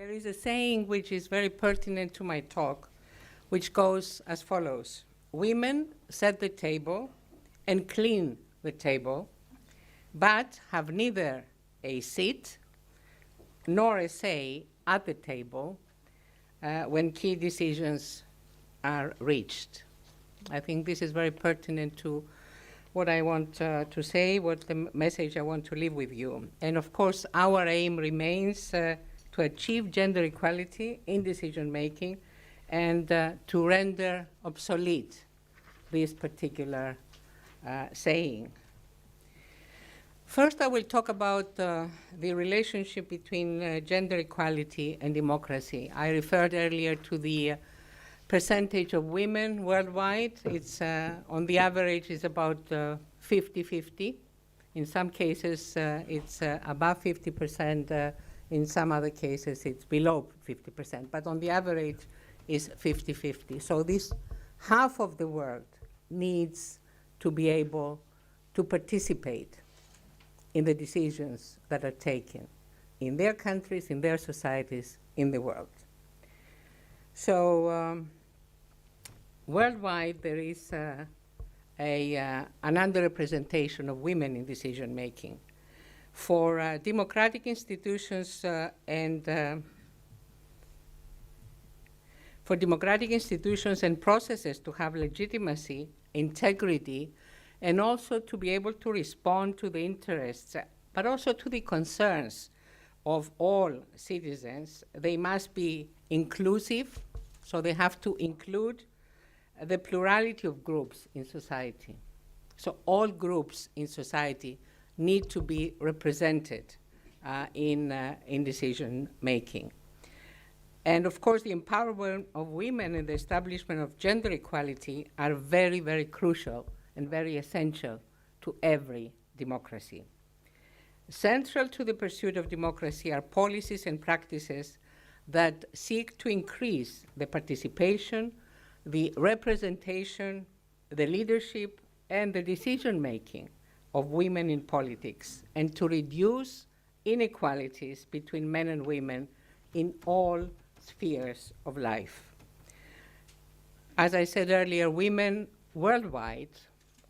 There is a saying which is very pertinent to my talk, which goes as follows. Women set the table and clean the table, but have neither a seat nor a say at the table when key decisions are reached. I think this is very pertinent to what I want to say, what the message I want to leave with you. And of course, our aim remains to achieve gender equality in decision-making and to render obsolete this particular saying. First, I will talk about the relationship between gender equality and democracy. I referred earlier to the percentage of women worldwide. It's on the average is about 50-50. In some cases, it's above 50%. In some other cases, it's below 50%. But on the average, is 50-50. So this half of the world needs to be able to participate in the decisions that are taken in their countries, in their societies, in the world. So worldwide, there is an underrepresentation of women in decision-making. For democratic institutions and processes to have legitimacy, integrity, and also to be able to respond to the interests, but also to the concerns of all citizens, they must be inclusive, so they have to include the plurality of groups in society. So all groups in society need to be represented in decision-making. And of course, the empowerment of women and the establishment of gender equality are very, very crucial and very essential to every democracy. Central to the pursuit of democracy are policies and practices that seek to increase the participation, the representation, the leadership, and the decision-making of women in politics, and to reduce inequalities between men and women in all spheres of life. As I said earlier, women worldwide,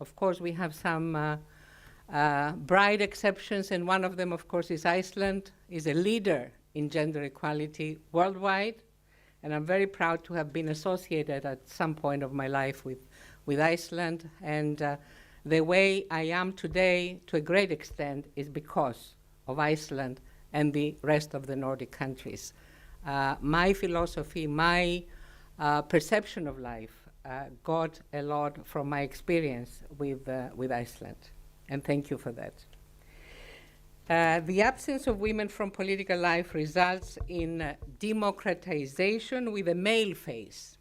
of course, we have some bright exceptions, and one of them, of course, is Iceland, is a leader in gender equality worldwide, and I'm very proud to have been associated at some point of my life with Iceland, and the way I am today, to a great extent, is because of Iceland and the rest of the Nordic countries. My philosophy, my perception of life got a lot from my experience with Iceland, and thank you for that. The absence of women from political life results in democratization with a male face.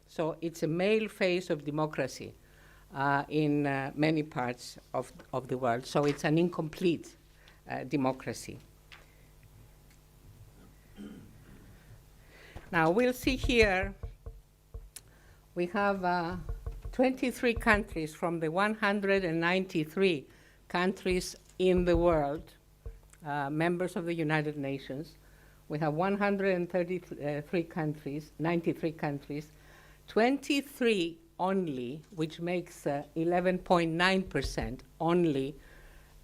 So it's a male face of democracy in many parts of the world. So it's an incomplete democracy. Now we'll see here, we have 23 countries from the 193 countries in the world, members of the United Nations. We have 133 countries, 93 countries, 23 only, which makes 11.9% only,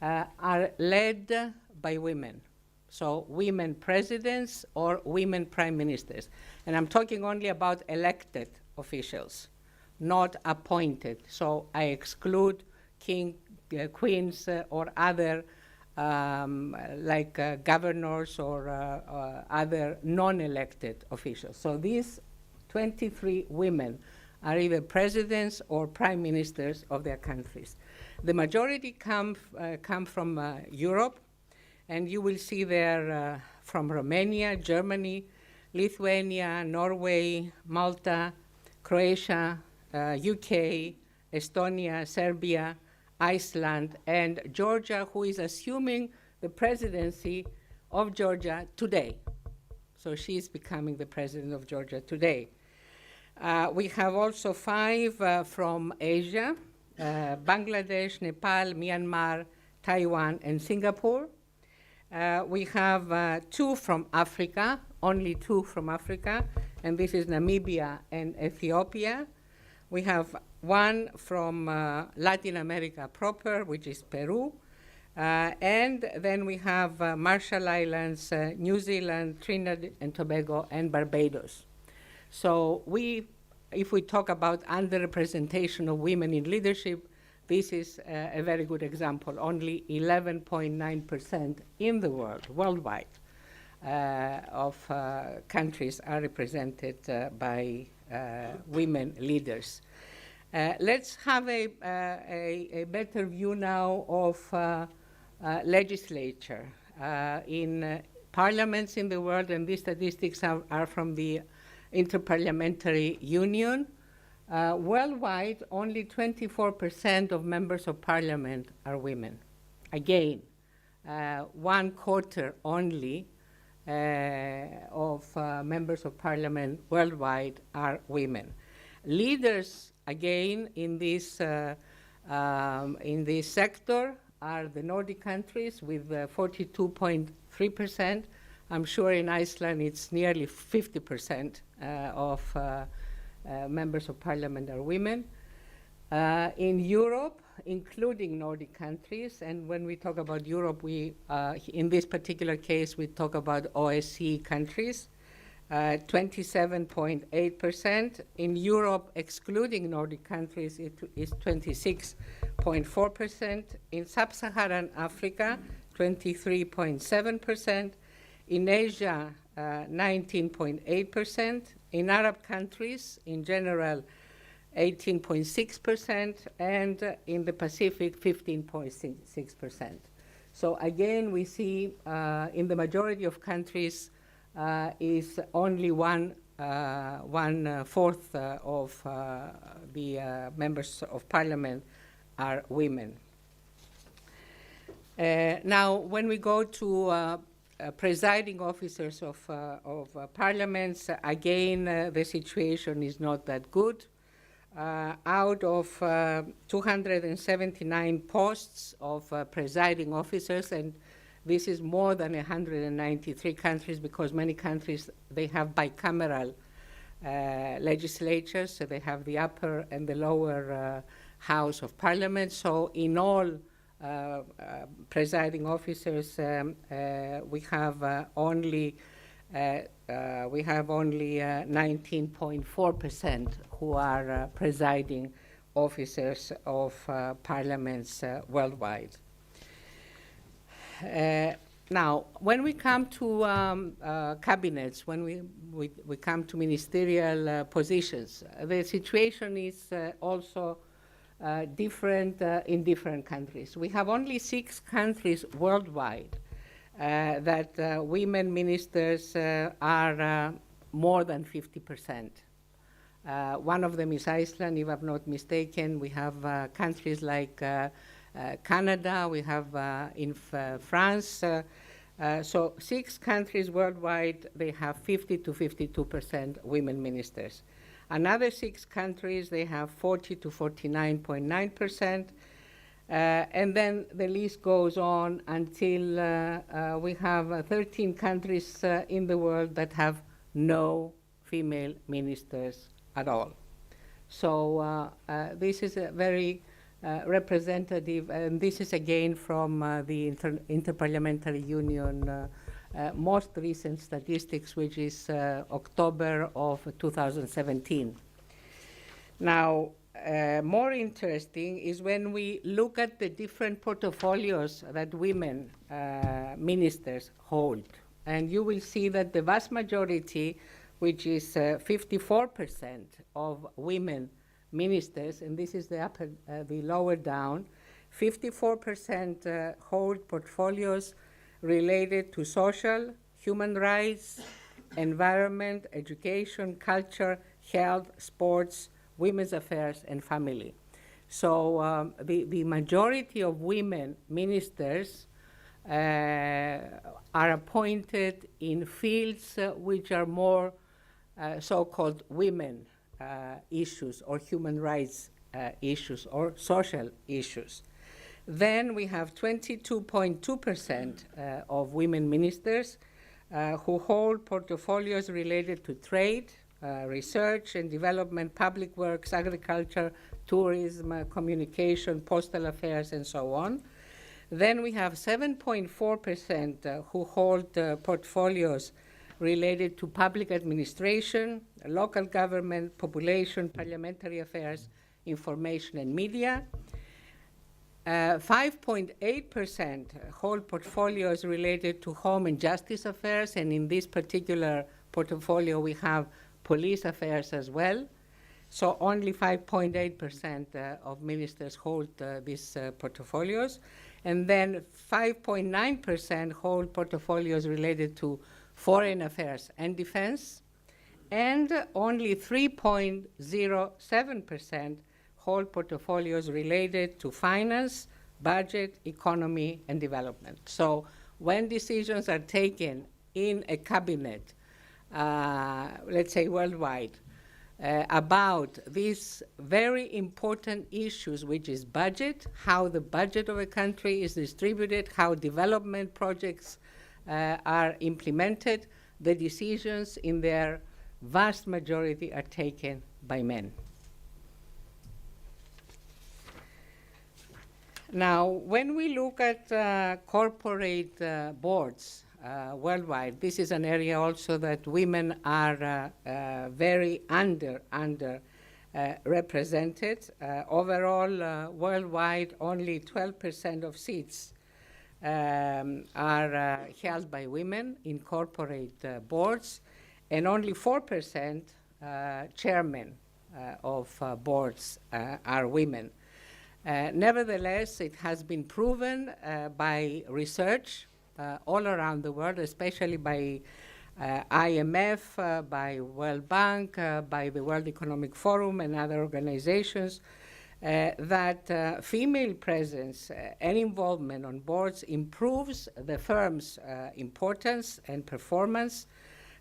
are led by women. So women presidents or women prime ministers. And I'm talking only about elected officials, not appointed. So I exclude queens or other governors or other non-elected officials. So these 23 women are either presidents or prime ministers of their countries. The majority come from Europe, and you will see there from Romania, Germany, Lithuania, Norway, Malta, Croatia, UK, Estonia, Serbia, Iceland, and Georgia, who is assuming the presidency of Georgia today. So she's becoming the president of Georgia today. We have also 5 from Asia, Bangladesh, Nepal, Myanmar, Taiwan, and Singapore. We have 2 from Africa, only 2 from Africa, and this is Namibia and Ethiopia. We have 1 from Latin America proper, which is Peru. And then we have Marshall Islands, New Zealand, Trinidad and Tobago, and Barbados. So if we talk about underrepresentation of women in leadership, this is a very good example. Only 11.9% in the world, worldwide, of countries are represented by women leaders. Let's have a better view now of legislature. In parliaments in the world, and these statistics are from the Interparliamentary Union, worldwide, only 24% of members of parliament are women. Again, 1/4 only of members of parliament worldwide are women. Leaders, again, in this sector are the Nordic countries with 42.3%. I'm sure in Iceland it's nearly 50% of members of parliament are women. In Europe, including Nordic countries, and when we talk about Europe, in this particular case, we talk about OSCE countries, 27.8%. In Europe, excluding Nordic countries, it is 26.4%. In Sub-Saharan Africa, 23.7%. In Asia, 19.8%. In Arab countries, in general, 18.6%, and in the Pacific, 15.6%. So again, we see in the majority of countries is only 1/4 of the members of parliament are women. Now, when we go to presiding officers of parliaments, again, the situation is not that good. Out of 279 posts of presiding officers, and this is more than 193 countries, because many countries, they have bicameral legislatures, so they have the upper and the lower house of parliament. So in all presiding officers, we have only 19.4% who are presiding officers of parliaments worldwide. Now, when we come to cabinets, when we come to ministerial positions, the situation is also different in different countries. We have only 6 countries worldwide that women ministers are more than 50%. One of them is Iceland, if I'm not mistaken. We have countries like Canada, we have in France. So 6 countries worldwide, they have 50 to 52% women ministers. Another 6 countries, they have 40 to 49.9%. And then the list goes on until we have 13 countries in the world that have no female ministers at all. So this is a very representative, and this is again from the Interparliamentary Union most recent statistics, which is October of 2017. Now, more interesting is when we look at the different portfolios that women ministers hold. And you will see that the vast majority, which is 54% of women ministers, and this is the lower down, 54% hold portfolios related to social, human rights, environment, education, culture, health, sports, women's affairs, and family. So the majority of women ministers are appointed in fields which are more so-called women issues or human rights issues or social issues. Then we have 22.2% of women ministers who hold portfolios related to trade, research and development, public works, agriculture, tourism, communication, postal affairs, and so on. Then we have 7.4% who hold portfolios related to public administration, local government, population, parliamentary affairs, information, and media. 5.8% hold portfolios related to home and justice affairs, and in this particular portfolio we have police affairs as well. So only 5.8% of ministers hold these portfolios. And then 5.9% hold portfolios related to foreign affairs and defense. And only 3.07% hold portfolios related to finance, budget, economy, and development. So when decisions are taken in a cabinet, let's say worldwide, about these very important issues, which is budget, how the budget of a country is distributed, how development projects are implemented, the decisions in their vast majority are taken by men. Now, when we look at corporate boards worldwide, this is an area also that women are very represented. Overall, worldwide, only 12% of seats are held by women in corporate boards, and only 4% chairmen of boards are women. Nevertheless, it has been proven by research all around the world, especially by IMF, by World Bank, by the World Economic Forum and other organizations, that female presence and involvement on boards improves the firm's importance and performance,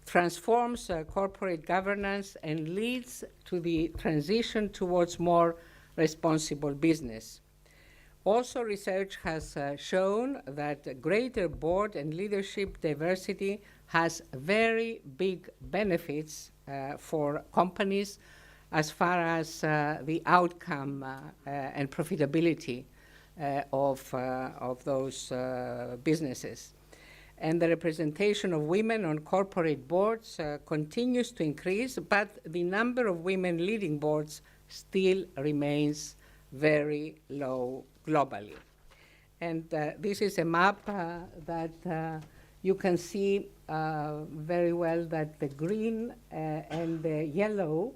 transforms corporate governance, and leads to the transition towards more responsible business. Also, research has shown that greater board and leadership diversity has very big benefits for companies as far as the outcome and profitability of those businesses. And the representation of women on corporate boards continues to increase, but the number of women leading boards still remains very low globally. And this is a map that you can see very well that the green and the yellow,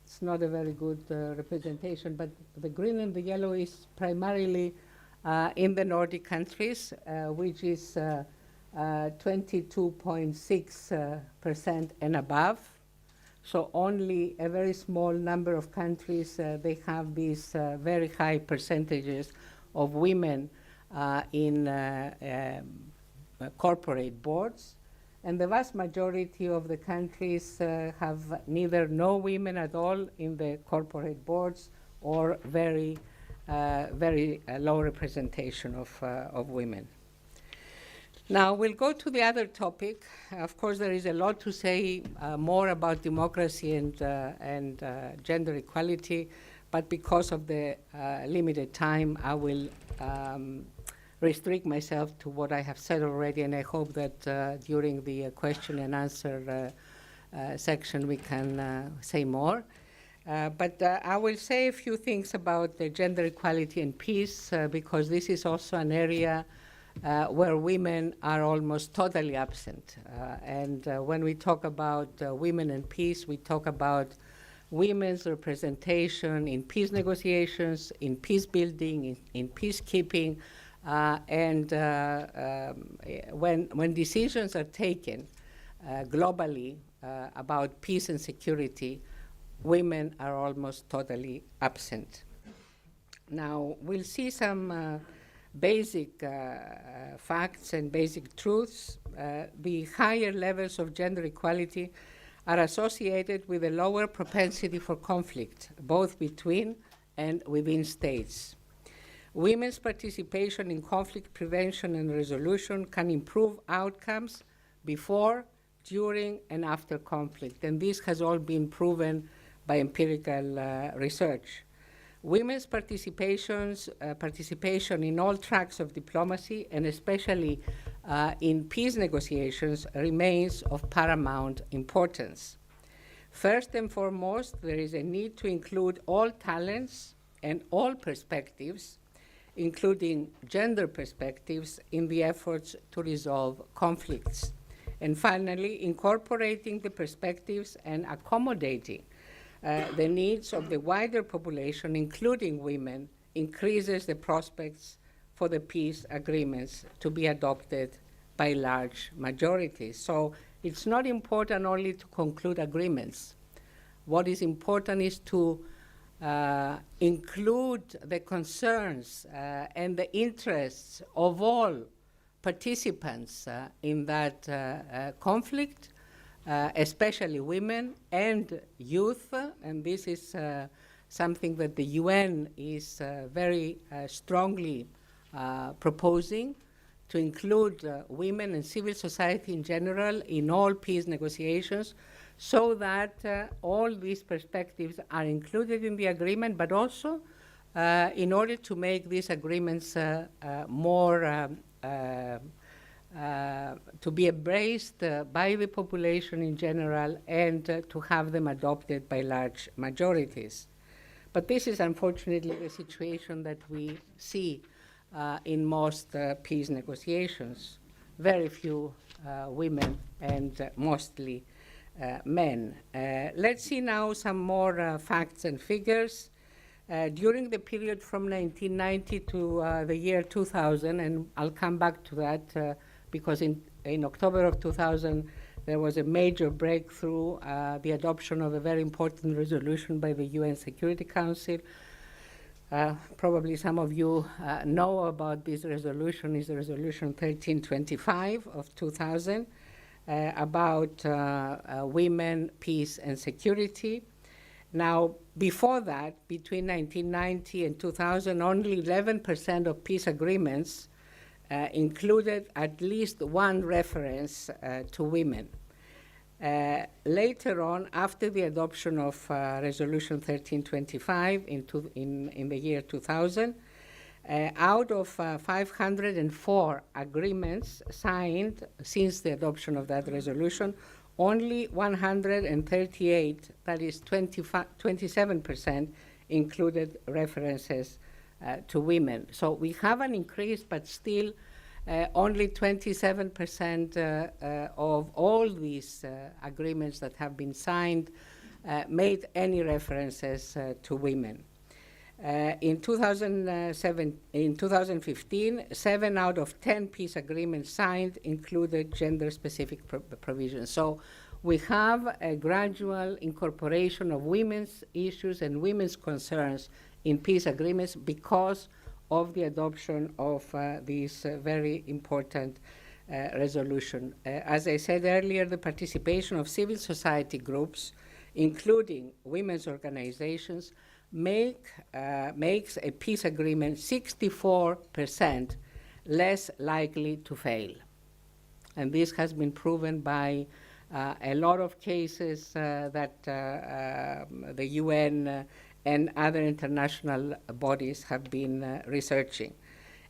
it's not a very good representation, but the green and the yellow is primarily in the Nordic countries, which is 22.6% and above. So only a very small number of countries, they have these very high percentages of women in corporate boards. And the vast majority of the countries have neither no women at all in the corporate boards or very low representation of women. Now we'll go to the other topic. Of course, there is a lot to say more about democracy and gender equality, but because of the limited time, I will restrict myself to what I have said already, and I hope that during the question and answer section we can say more. But I will say a few things about the gender equality and peace, because this is also an area where women are almost totally absent. And when we talk about women and peace, we talk about women's representation in peace negotiations, in peace building, in peacekeeping, and when decisions are taken globally about peace and security, women are almost totally absent. Now, we'll see some basic facts and basic truths. The higher levels of gender equality are associated with a lower propensity for conflict, both between and within states. Women's participation in conflict prevention and resolution can improve outcomes before, during, and after conflict. And this has all been proven by empirical research. Women's participation in all tracks of diplomacy, and especially in peace negotiations, remains of paramount importance. First and foremost, there is a need to include all talents and all perspectives, including gender perspectives, in the efforts to resolve conflicts. And finally, incorporating the perspectives and accommodating the needs of the wider population, including women, increases the prospects for the peace agreements to be adopted by large majorities. So it's not important only to conclude agreements. What is important is to include the concerns and the interests of all participants in that conflict, especially women and youth, and this is something that the UN is very strongly proposing, to include women and civil society in general in all peace negotiations, so that all these perspectives are included in the agreement, but also in order to make these agreements more to be embraced by the population in general, and to have them adopted by large majorities. But this is unfortunately the situation that we see in most peace negotiations. Very few women and mostly men. Let's see now some more facts and figures. During the period from 1990 to the year 2000, and I'll come back to that because in October of 2000, there was a major breakthrough, the adoption of a very important resolution by the UN Security Council. Probably some of you know about this resolution. Is Resolution 1325 of 2000 about women, peace, and security. Now, before that, between 1990 and 2000, only 11% of peace agreements included at least one reference to women. Later on, after the adoption of Resolution 1325 in the year 2000, out of 504 agreements signed since the adoption of that resolution, only 138, that is 27%, included references to women. So we have an increase, but still only 27% of all these agreements that have been signed made any references to women. In 2015, 7 out of 10 peace agreements signed included gender-specific provisions. So we have a gradual incorporation of women's issues and women's concerns in peace agreements because of the adoption of this very important resolution. As I said earlier, the participation of civil society groups, including women's organizations, makes a peace agreement 64% less likely to fail. And this has been proven by a lot of cases that the UN and other international bodies have been researching.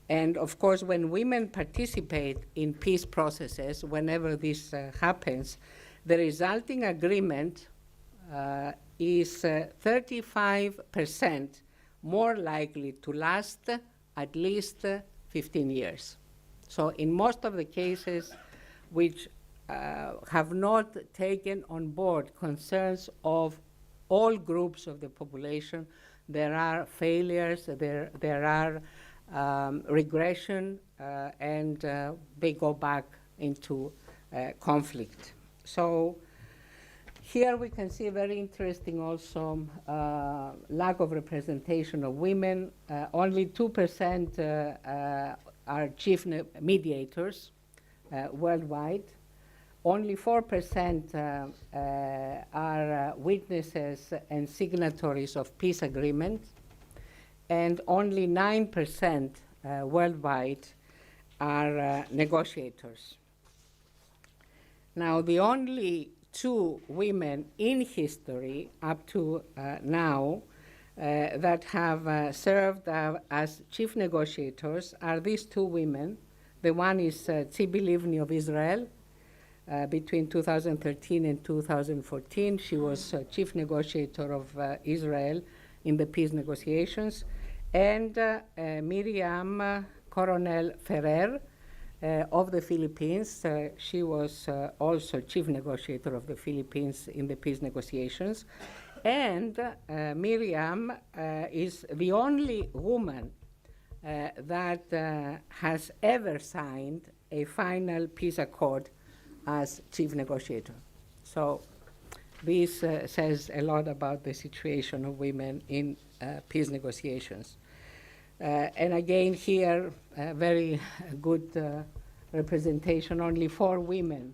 And of course, when women participate in peace processes, whenever this happens, the resulting agreement is 35% more likely to last at least 15 years. So in most of the cases which have not taken on board concerns of all groups of the population, there are failures, there are regression, and they go back into conflict. So here we can see a very interesting also lack of representation of women. Only 2% are chief mediators worldwide. Only 4% are witnesses and signatories of peace agreements, and only 9% worldwide are negotiators. Now, the only two women in history up to now that have served as chief negotiators are these two women. The one is Tzipi Livni of Israel. Between 2013 and 2014, she was chief negotiator of Israel in the peace negotiations. And Miriam Coronel Ferrer of the Philippines. She was also chief negotiator of the Philippines in the peace negotiations. And Miriam is the only woman that has ever signed a final peace accord as chief negotiator. So this says a lot about the situation of women in peace negotiations. And again here, very good representation. Only 4 women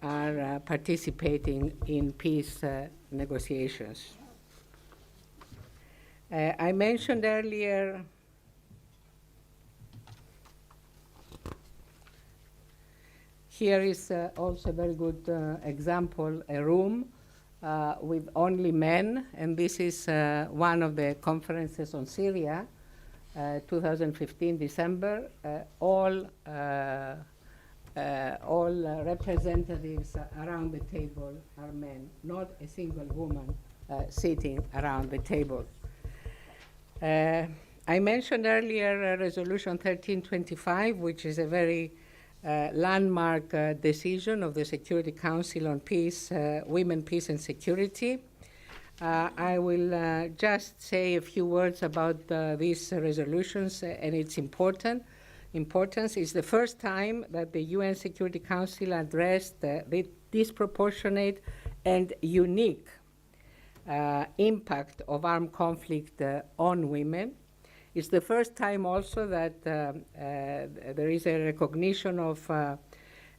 are participating in peace negotiations. I mentioned earlier here is also a very good example, a room with only men, and this is one of the conferences on Syria, 2015 December. All representatives around the table are men, not a single woman sitting around the table. I mentioned earlier Resolution 1325, which is a very landmark decision of the Security Council on Peace, Women, Peace and Security. I will just say a few words about these resolutions and its importance. It's the first time that the UN Security Council addressed the disproportionate and unique impact of armed conflict on women. It's the first time also that there is a recognition of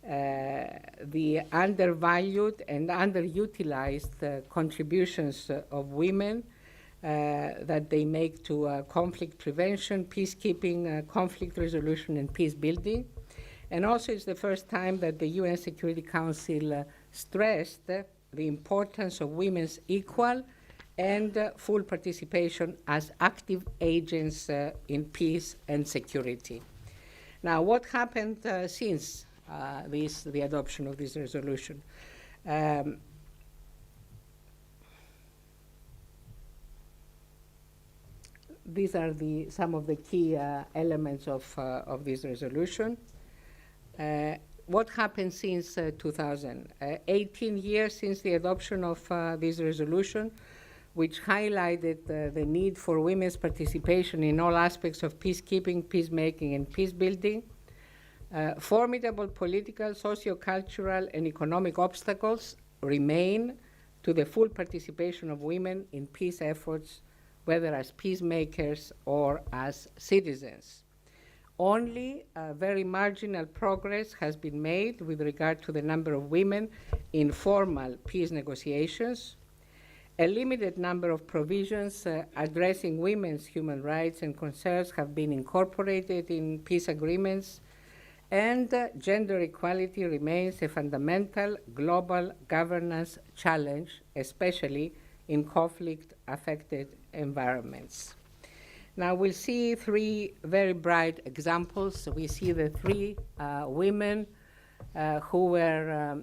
the undervalued and underutilized contributions of women that they make to conflict prevention, peacekeeping, conflict resolution, and peace building. And also it's the first time that the UN Security Council stressed the importance of women's equal and full participation as active agents in peace and security. Now, what happened since the adoption of this resolution? These are some of the key elements of this resolution. What happened since 2000? 18 years since the adoption of this resolution, which highlighted the need for women's participation in all aspects of peacekeeping, peacemaking, and peace building. Formidable political, socio-cultural, and economic obstacles remain to the full participation of women in peace efforts, whether as peacemakers or as citizens. Only very marginal progress has been made with regard to the number of women in formal peace negotiations. A limited number of provisions addressing women's human rights and concerns have been incorporated in peace agreements, and gender equality remains a fundamental global governance challenge, especially in conflict-affected environments. Now we'll see 3 very bright examples. We see the 3 women who were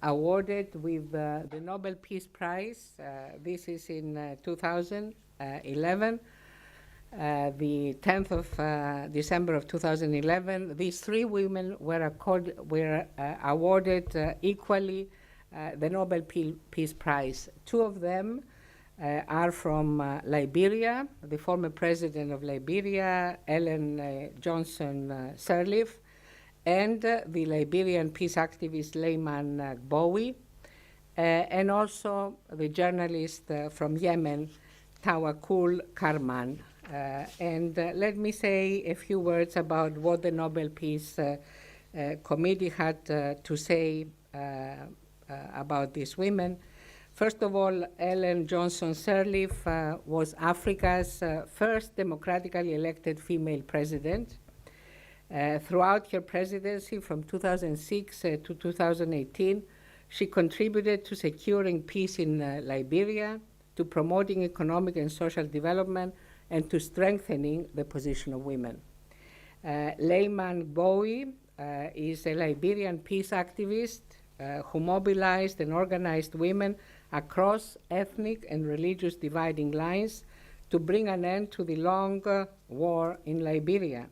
awarded with the Nobel Peace Prize. This is in 2011, the 10th of December of 2011. These 3 women were awarded equally the Nobel Peace Prize. 2 of them are from Liberia, the former president of Liberia, Ellen Johnson Sirleaf, and the Liberian peace activist Layman Bowie, and also the journalist from Yemen, Tawakkul Karman. And let me say a few words about what the Nobel Peace Committee had to say about these women. First of all, Ellen Johnson Sirleaf was Africa's first democratically elected female president. Throughout her presidency from 2006 to 2018, she contributed to securing peace in Liberia, to promoting economic and social development, and to strengthening the position of women. Leyman Bowie is a Liberian peace activist who mobilized and organized women across ethnic and religious dividing lines to bring an end to the long war in Liberia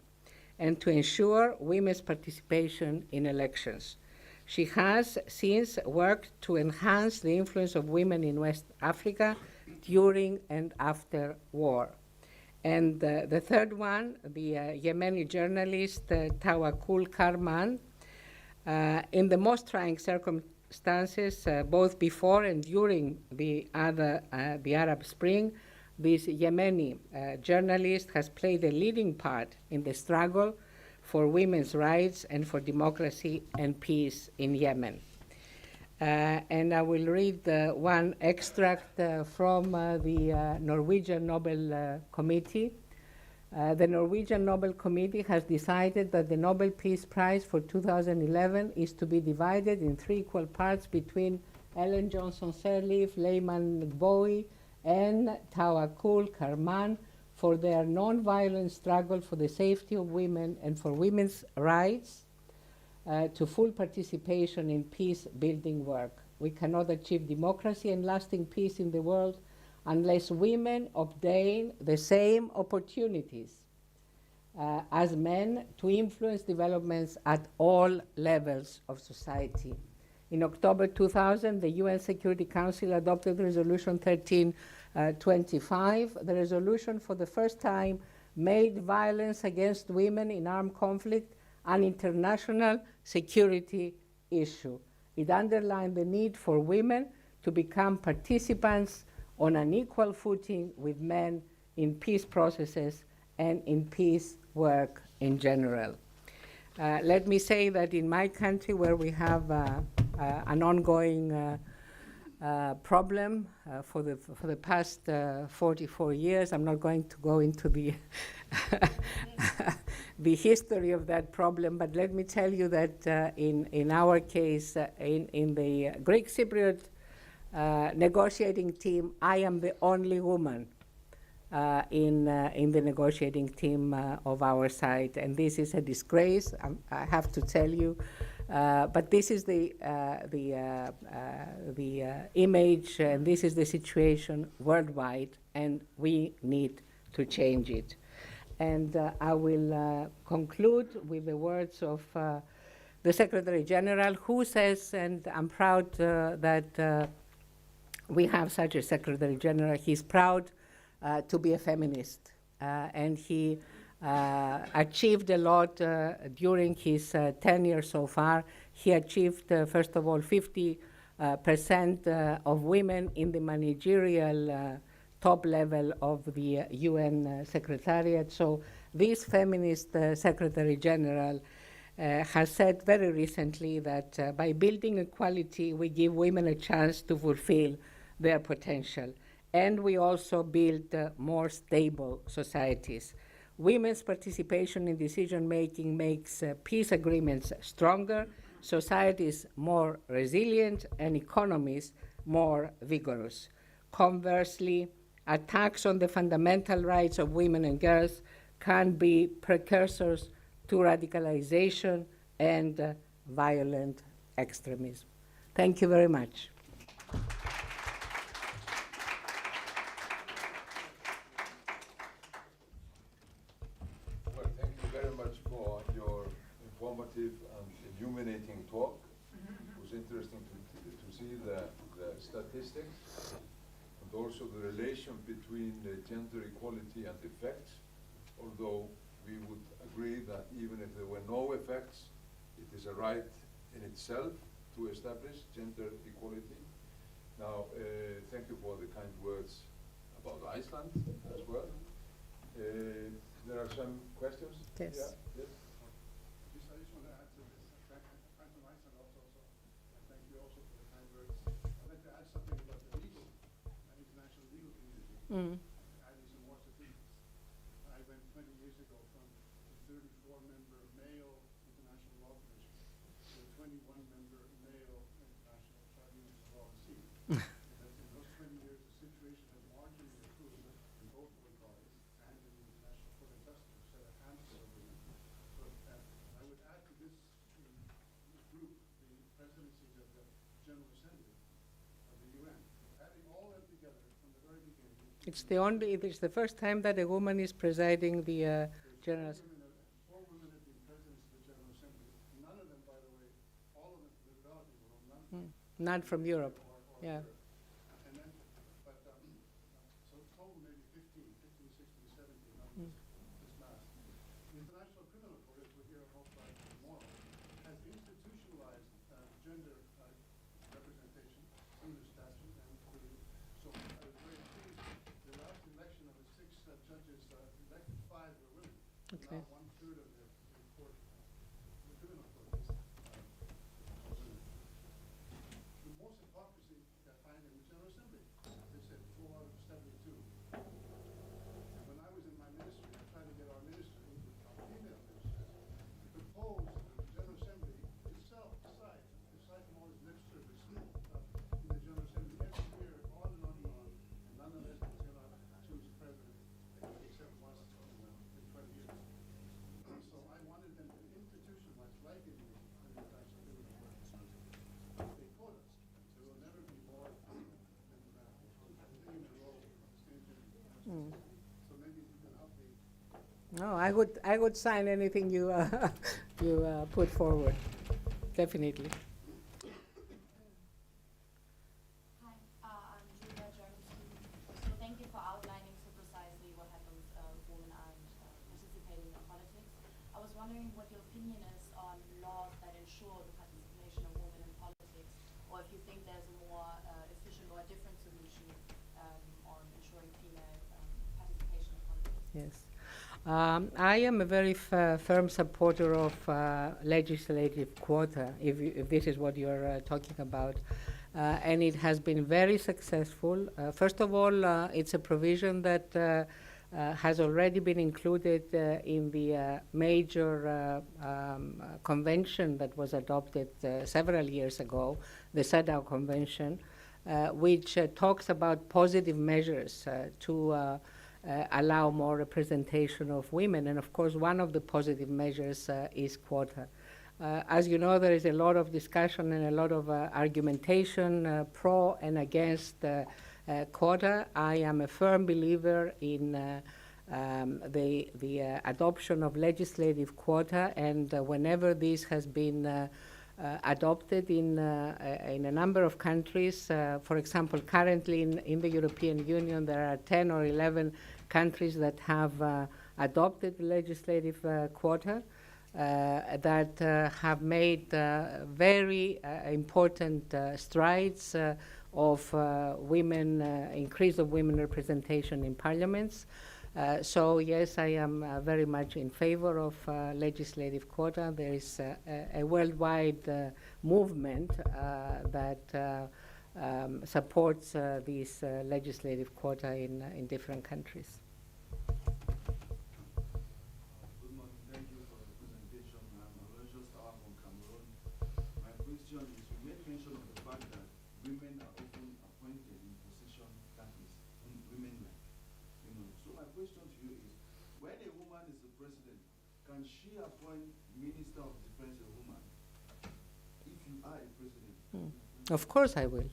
and to ensure women's participation in elections. She has since worked to enhance the influence of women in West Africa during and after war. And the third one, the Yemeni journalist Tawakkul Karman, in the most trying circumstances, both before and during the Arab Spring, this Yemeni journalist has played a leading part in the struggle for women's rights and for democracy and peace in Yemen. And I will read one extract from the Norwegian Nobel Committee. The Norwegian Nobel Committee has decided that the Nobel Peace Prize for 2011 is to be divided in 3 equal parts between Ellen Johnson Sirleaf, Leyman Bowie, and Tawakkul Karman for their non-violent struggle for the safety of women and for women's rights to full participation in peace-building work. We cannot achieve democracy and lasting peace in the world unless women obtain the same opportunities as men to influence developments at all levels of society. In October 2000, the UN Security Council adopted Resolution 1325. The resolution, for the first time, made violence against women in armed conflict an international security issue. It underlined the need for women to become participants on an equal footing with men in peace processes and in peace work in general. Let me say that in my country, where we have an ongoing problem for the past 44 years, I'm not going to go into the the history of that problem, but let me tell you that in our case, in the Greek Cypriot negotiating team, I am the only woman in the negotiating team of our side, and this is a disgrace. I have to tell you, but this is the image, and this is the situation worldwide, and we need to change it. And I will conclude with the words of the Secretary General, who says, and I'm proud that we have such a Secretary General. He's proud to be a feminist, and he achieved a lot during his tenure so far. He achieved, first of all, 50% of women in the managerial top level of the UN Secretariat. So this feminist Secretary General has said very recently that by building equality, we give women a chance to fulfill their potential. And we also build more stable societies. Women's participation in decision-making makes peace agreements stronger, societies more resilient, and economies more vigorous. Conversely, attacks on the fundamental rights of women and girls can be precursors to radicalization and violent extremism. Thank you very much. Well, thank you very much for your informative and illuminating talk. It was interesting to see the statistics and also the relation between gender equality and effects, although we would agree that even if there were no effects, it is a right in itself to establish gender equality. Now, thank you for the kind words about Iceland as well. There are some questions? Yes. Yeah, yes. Just, I just want to add to this. I'm from Iceland also, so thank you also for the kind words. I'd like to add something about the legal and international legal community. Adding some more statistics. I went 20 years ago from the 34-member May this group the presidencies of the General Assembly of the UN, adding all of them together from the very beginning. It's the first time that a woman is presiding the General Assembly. Four women have been presidents of the General Assembly. None of them, by the way, all of them from the developing world, none Not from Europe. or Yeah. Europe. And then, but, so total maybe 15, 16, 17, not this last. The International Criminal Court, as we'll hear hopefully tomorrow, has institutionalized gender representation through the statute and through, so I was very pleased. The last election of the 6 judges elected, 5 were women. Okay. Now 1/3 of the court, the criminal court is women. The most hypocrisy I find in the General Assembly, they said 4 out of 72. And when I was in my ministry, I tried to get our minister, our female minister, to propose that the General Assembly itself decide from all this lip service in the General Assembly every year, on and on and on, and nonetheless it's going to choose a president except once in 20 years. So I wanted them to institutionalize, like in the International Criminal Court, they quotas. There will never be more than in a row. So maybe you can help me. No, I would sign anything you put forward. Definitely. Hi, I'm Julia, German student. So thank you for outlining so precisely what happens if women aren't participating in politics. I was wondering what your opinion is on laws that ensure the participation of women in politics, or if you think there's a more efficient or a different solution on ensuring female participation in politics. Yes. I am a very firm supporter of legislative quota, if this is what you're talking about. And it has been very successful. First of all, it's a provision that has already been included in the major convention that was adopted several years ago, the CEDAW Convention, which talks about positive measures to allow more representation of women. And of course, one of the positive measures is quota. As you know, there is a lot of discussion and a lot of argumentation pro and against quota. I am a firm believer in the adoption of legislative quota, and whenever this has been adopted in a number of countries. For example, currently in the European Union, there are 10 or 11 countries that have adopted legislative quota that have made very important strides of women, increase of women representation in parliaments. So yes, I am very much in favor of legislative quota. There is a worldwide movement that supports this legislative quota in different countries. Good morning. Thank you for the presentation. I'm Aloysius Tawa from Cameroon. My question is, you made mention of the fact that women are often appointed in position that is women-like. So my question to you is, when a woman is the president, can she appoint Minister of Defense a woman? If you are a president. Of course I will.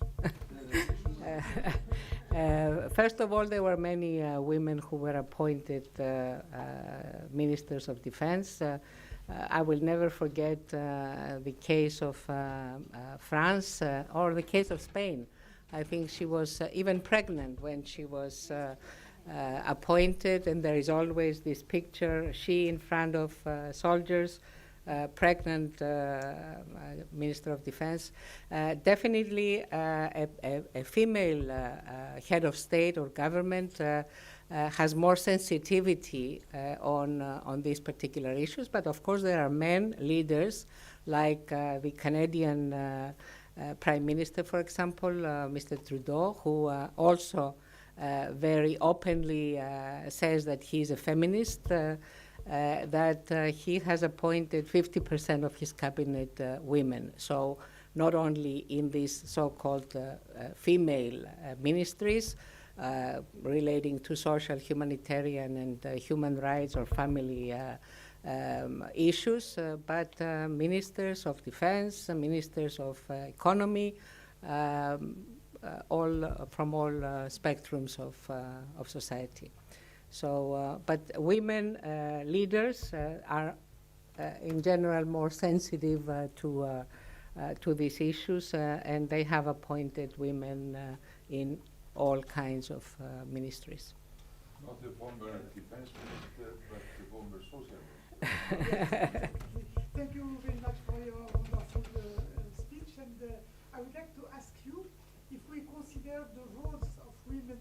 First of all, there were many women who were appointed ministers of defense. I will never forget the case of France or the case of Spain. I think she was even pregnant when she was appointed, and there is always this picture, she in front of soldiers, pregnant Minister of Defense. Definitely a female head of state or government has more sensitivity on these particular issues, but of course there are men leaders like the Canadian Prime Minister, for example, Mr. Trudeau, who also very openly says that he's a feminist, that he has appointed 50% of his cabinet women. So not only in these so-called female ministries relating to social, humanitarian, and human rights or family issues, but ministers of defense, ministers of economy, all from all spectrums of society. So, but women leaders are in general more sensitive to these issues, and they have appointed women in all kinds of ministries. Not the former defense minister, but the former social minister. Thank you very much for your wonderful speech, and I would like to ask you if we consider the roles of women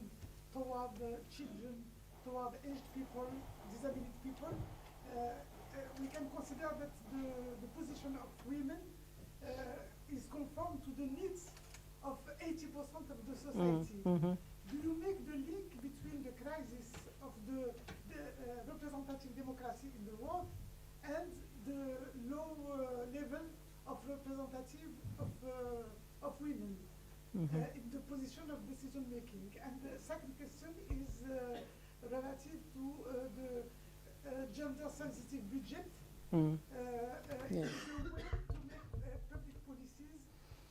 toward children, toward aged people, disability people, we can consider that the position of women is conform to the needs of 80% of the society. Do you make the link between the crisis of the representative democracy in the world and the low level of representative of women in the position of decision making? And the second question is relative to the gender sensitive budget. Yeah. Is there a way to make public policies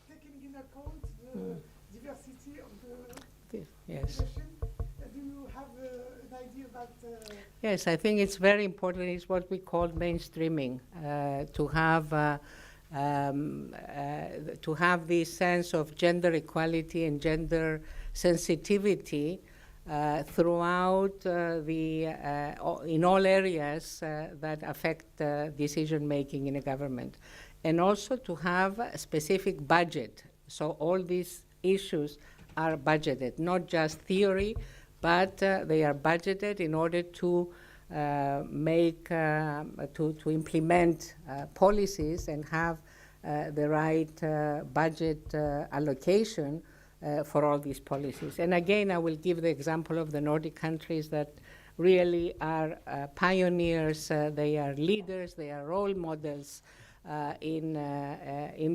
taking in account the diversity of the Yes. population? Do you have an idea about? Yes, I think it's very important. It's what we call mainstreaming, to have this sense of gender equality and gender sensitivity throughout in all areas that affect decision making in a government, and also to have a specific budget. So all these issues are budgeted, not just theory, but they are budgeted in order to to implement policies and have the right budget allocation for all these policies. And again, I will give the example of the Nordic countries that really are pioneers, they are leaders, they are role models in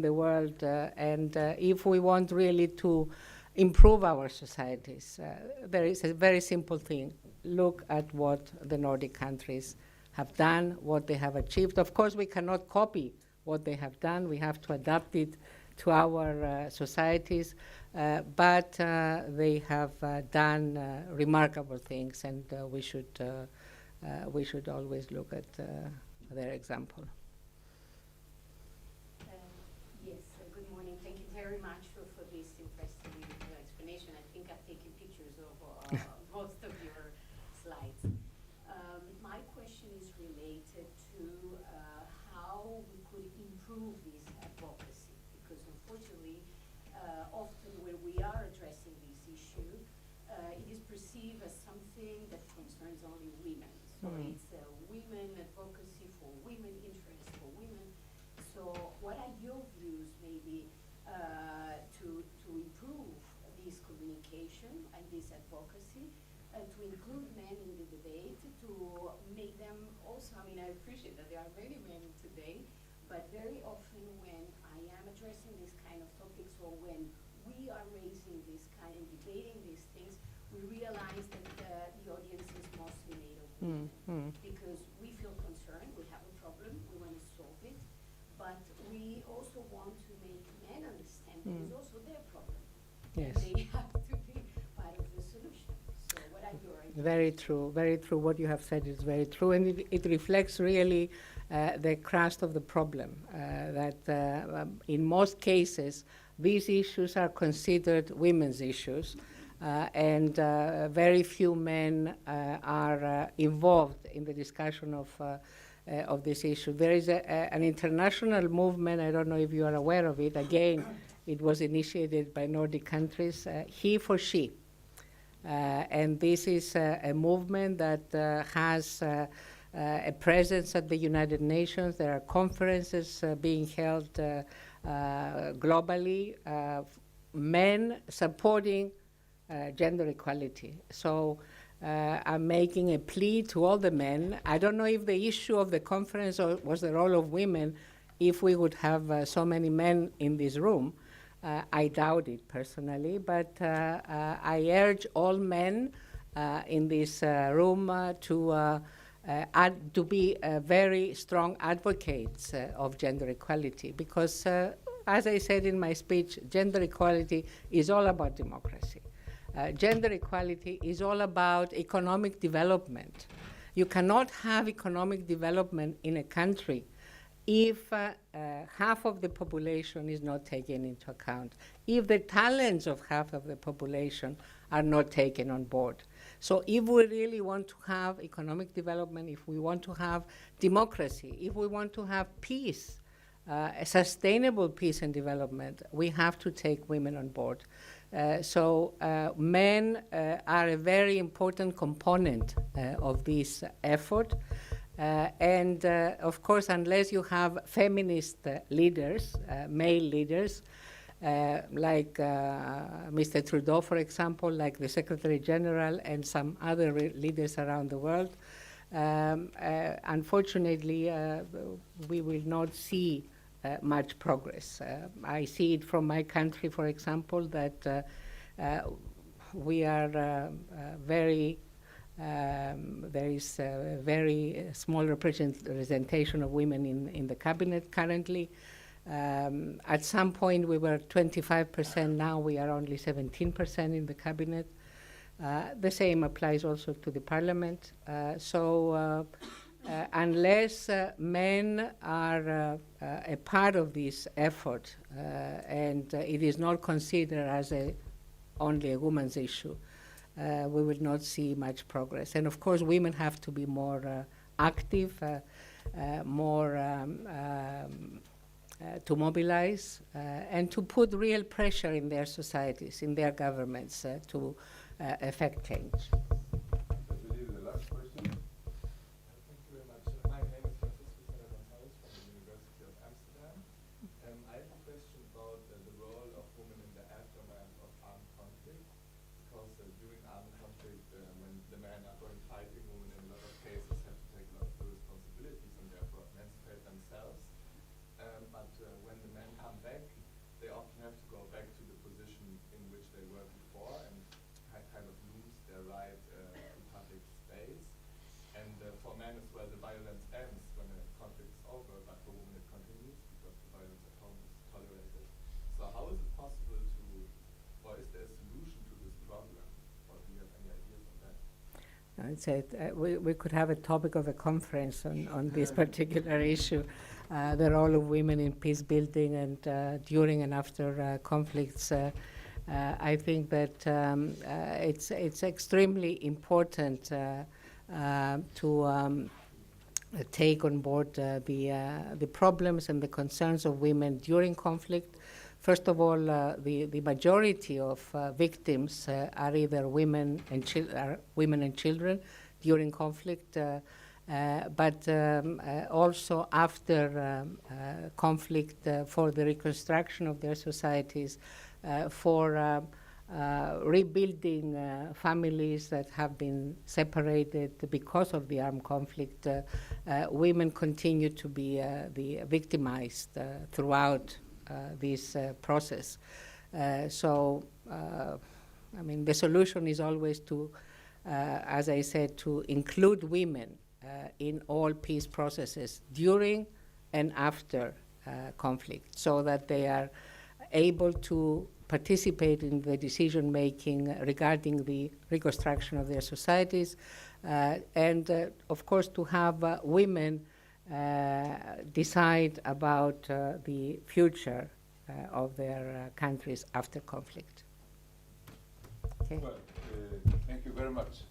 the world. And if we want really to improve our societies, there is a very simple thing. Look at what the Nordic countries have done, what they have achieved. Of course, we cannot copy what they have done. We have to adapt it to our societies. But they have done remarkable things, and we should always look at their example. Yes, good morning. Thank you very much for this interesting explanation. I think I've taken pictures of most of your slides. My question is related to how we could improve this advocacy, because unfortunately, often when we are addressing this issue, it is perceived as something that concerns only women. So it's women advocacy for women, interest for women. So what are your views maybe to improve this communication and this advocacy, to include men in the debate, to make them also, I mean, I appreciate that there are many men today, but very often when I am addressing this kind of topics, or when we are raising this kind and debating these things, we realize that the audience is mostly made of women, because we feel concerned, we have a problem, we want to solve it, but we also want to make men understand that it's also their problem. Yes. And they have to be part of the solution. So what are your ideas? Very true, very true. What you have said is very true, and it reflects really the crust of the problem, that in most cases, these issues are considered women's issues, and very few men are involved in the discussion of this issue. There is an international movement, I don't know if you are aware of it, again, it was initiated by Nordic countries, He for She. And this is a movement that has a presence at the United Nations. There are conferences being held globally, men supporting gender equality. So I'm making a plea to all the men. I don't know if the issue of the conference was the role of women, if we would have so many men in this room. I doubt it personally, but I urge all men in this room to to be very strong advocates of gender equality, because as I said in my speech, gender equality is all about democracy. Gender equality is all about economic development. You cannot have economic development in a country if half of the population is not taken into account, if the talents of half of the population are not taken on board. So if we really want to have economic development, if we want to have democracy, if we want to have peace, a sustainable peace and development, we have to take women on board. So men are a very important component of this effort. And of course, unless you have feminist leaders, male leaders, like Mr. Trudeau, for example, like the Secretary General and some other leaders around the world, unfortunately, we will not see much progress. I see it from my country, for example, that we are very there is a very small representation of women in the cabinet currently. At some point we were 25%, now we are only 17% in the cabinet. The same applies also to the parliament. So unless men are a part of this effort and it is not considered as only a woman's issue, we will not see much progress. And of course, women have to be more active, more to mobilize, and to put real pressure in their societies, in their governments, to effect change. I believe the last question. Thank you very much. My name is Francisco Gonzalez from the University of Amsterdam. I have a question about the role of women in the aftermath of armed conflict. Because during armed conflict, when the men are going fighting, women in a lot of cases have to take a lot of the responsibilities and therefore emancipate themselves. But when the men come back, they often have to go back to the position in which they were before and kind of lose their right to public space. And for men as well, the violence ends when the conflict is over, but for women it continues because the violence at home is tolerated. So how is it possible to, or is there a solution to this problem? Or do you have any ideas on that? I'd say we could have a topic of a conference on this particular issue, the role of women in peace building and during and after conflicts. I think that it's extremely important to take on board the problems and the concerns of women during conflict. First of all, the majority of victims are either women and children during conflict, but also after conflict, for the reconstruction of their societies, for rebuilding families that have been separated because of the armed conflict. Women continue to be victimized throughout this process. So, I mean, the solution is always to, as I said, to include women in all peace processes during and after conflict, so that they are able to participate in the decision-making regarding the reconstruction of their societies, and of course to have women decide about the future of their countries after conflict. Okay. Well, thank you very much.